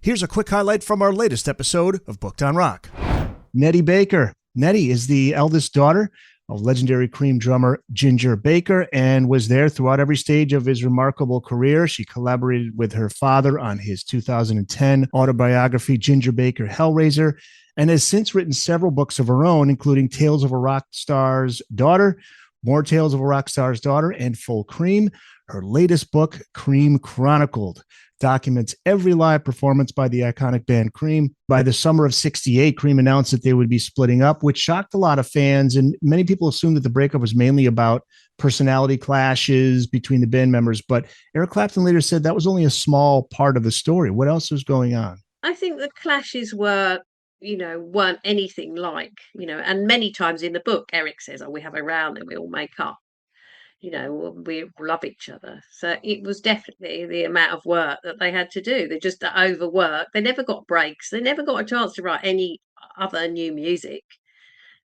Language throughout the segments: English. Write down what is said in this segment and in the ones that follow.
Here's a quick highlight from our latest episode of Booked on Rock. Nettie Baker. Nettie is the eldest daughter of legendary Cream drummer Ginger Baker and was there throughout every stage of his remarkable career. She collaborated with her father on his 2010 autobiography, Ginger Baker Hellraiser, and has since written several books of her own, including Tales of a Rock Star's Daughter, More Tales of a Rock Star's Daughter, and Full Cream. Her latest book, Cream Chronicled, documents every live performance by the iconic band Cream. By the summer of '68, Cream announced that they would be splitting up, which shocked a lot of fans, and many people assumed that the breakup was mainly about personality clashes between the band members, but Eric Clapton later said that was only a small part of the story. What else was going on? I think the clashes weren't anything like, and many times in the book, Eric says, oh, we have a round and we all make up. We love each other. So it was definitely the amount of work that they had to do. They just overworked. They never got breaks. They never got a chance to write any other new music,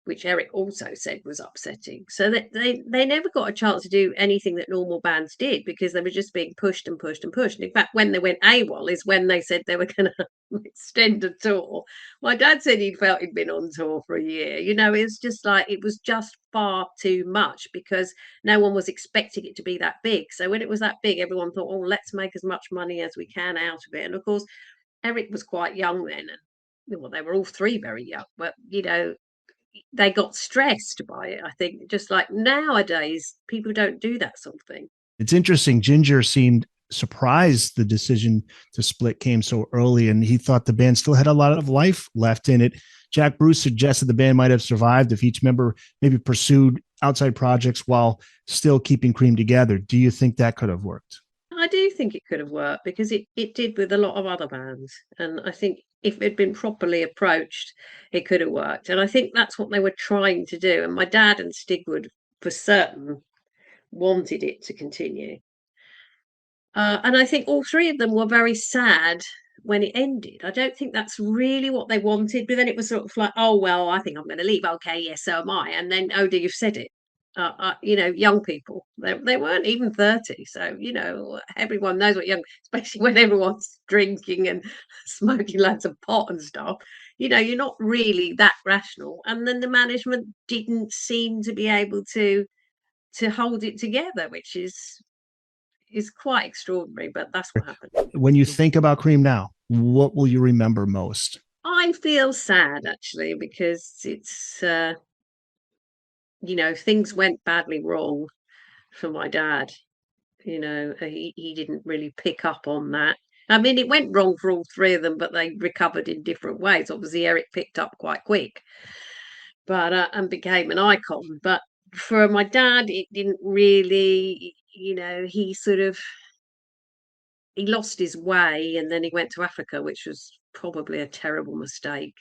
which Eric also said was upsetting. So that they never got a chance to do anything that normal bands did because they were just being pushed and pushed and pushed. And in fact, when they went AWOL is when they said they were going to extend the tour. My dad said he felt he'd been on tour for a year. It's just like it was just far too much because no one was expecting it to be that big. So when it was that big, everyone thought, oh, let's make as much money as we can out of it. And of course, Eric was quite young then, and well, they were all three very young, but they got stressed by it. I think just like nowadays, people don't do that sort of thing. It's interesting. Ginger seemed surprised the decision to split came so early, and he thought the band still had a lot of life left in it. Jack Bruce suggested the band might have survived if each member maybe pursued outside projects while still keeping Cream together. Do you think that could have worked? I do think it could have worked because it did with a lot of other bands. And I think if it had been properly approached, it could have worked. And I think that's what they were trying to do. And my dad and Stigwood, for certain, wanted it to continue. And I think all three of them were very sad when it ended. I don't think that's really what they wanted. But then it was sort of like, oh, well, I think I'm going to leave. Okay, yes, so am I. And then, oh, do you've said it. Young people, they weren't even 30. So, everyone knows what young, especially when everyone's drinking and smoking loads of pot and stuff, you're not really that rational. And then the management didn't seem to be able to hold it together, which is quite extraordinary, but that's what happened. When you think about Cream now, what will you remember most? I feel sad actually because it's things went badly wrong for my dad. He didn't really pick up on that. I mean, it went wrong for all three of them, but they recovered in different ways. Obviously, Eric picked up quite quick, but and became an icon. But for my dad, it didn't really. He lost his way, and then he went to Africa, which was probably a terrible mistake.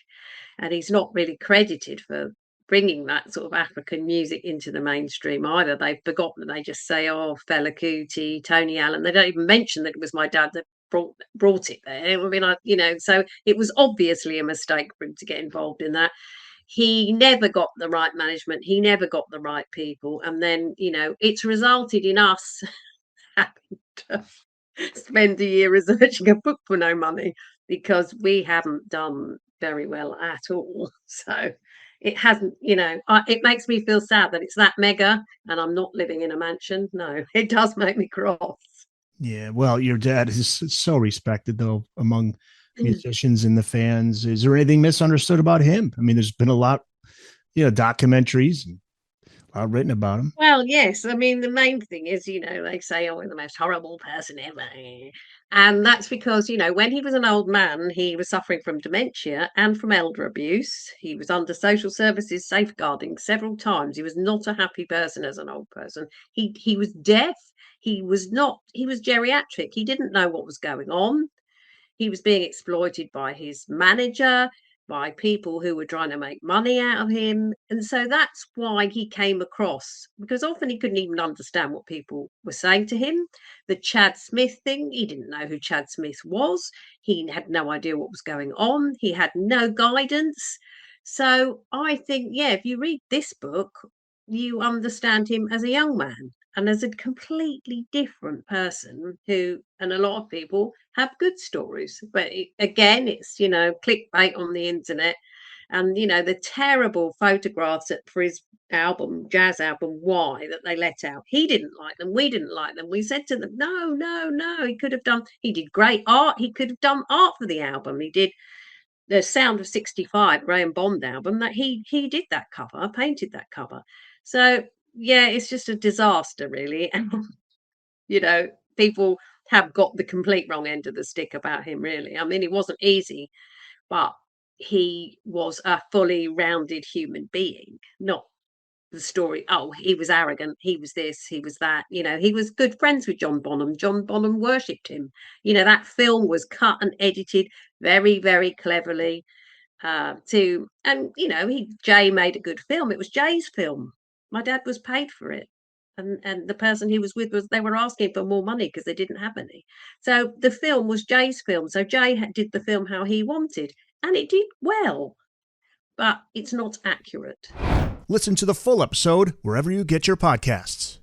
And he's not really credited for bringing that sort of African music into the mainstream either. They've forgotten. They just say, "Oh, Fela Kuti, Tony Allen." They don't even mention that it was my dad that brought it there. I mean, so it was obviously a mistake for him to get involved in that. He never got the right management. He never got the right people, and then it's resulted in us having to spend a year researching a book for no money because we haven't done very well at all. So it hasn't, it makes me feel sad that it's that mega and I'm not living in a mansion. No, it does make me cross. Yeah, well, your dad is so respected though among musicians and the fans. Is there anything misunderstood about him? I mean, there's been a lot, documentaries and a lot written about him. Well, yes. I mean, the main thing is, they say, oh, we're the most horrible person ever. And that's because, when he was an old man, he was suffering from dementia and from elder abuse. He was under social services safeguarding several times. He was not a happy person as an old person. He was deaf. He was not, he was geriatric. He didn't know what was going on. He was being exploited by his manager, by people who were trying to make money out of him. And so that's why he came across, because often he couldn't even understand what people were saying to him. The Chad Smith thing, he didn't know who Chad Smith was. He had no idea what was going on. He had no guidance. So I think, yeah, if you read this book, you understand him as a young man. and as a completely different person who, and a lot of people have good stories, but again, it's, clickbait on the internet, and the terrible photographs for his jazz album Why, that they let out. He didn't like them, we didn't like them. We said to them, no, no, no, he did great art, he could have done art for the album. He did the Sound of 65 Graham Bond album, that he did that cover, painted that cover. So yeah, it's just a disaster, really. And you know, people have got the complete wrong end of the stick about him, really. I mean, it wasn't easy, but he was a fully rounded human being, not the story. Oh, he was arrogant, he was this, he was that. He was good friends with John Bonham. John Bonham worshipped him. That film was cut and edited very, very cleverly. Jay made a good film. It was Jay's film. My dad was paid for it. And the person he was with, they were asking for more money because they didn't have any. So the film was Jay's film. So Jay did the film how he wanted, and it did well, but it's not accurate. Listen to the full episode wherever you get your podcasts.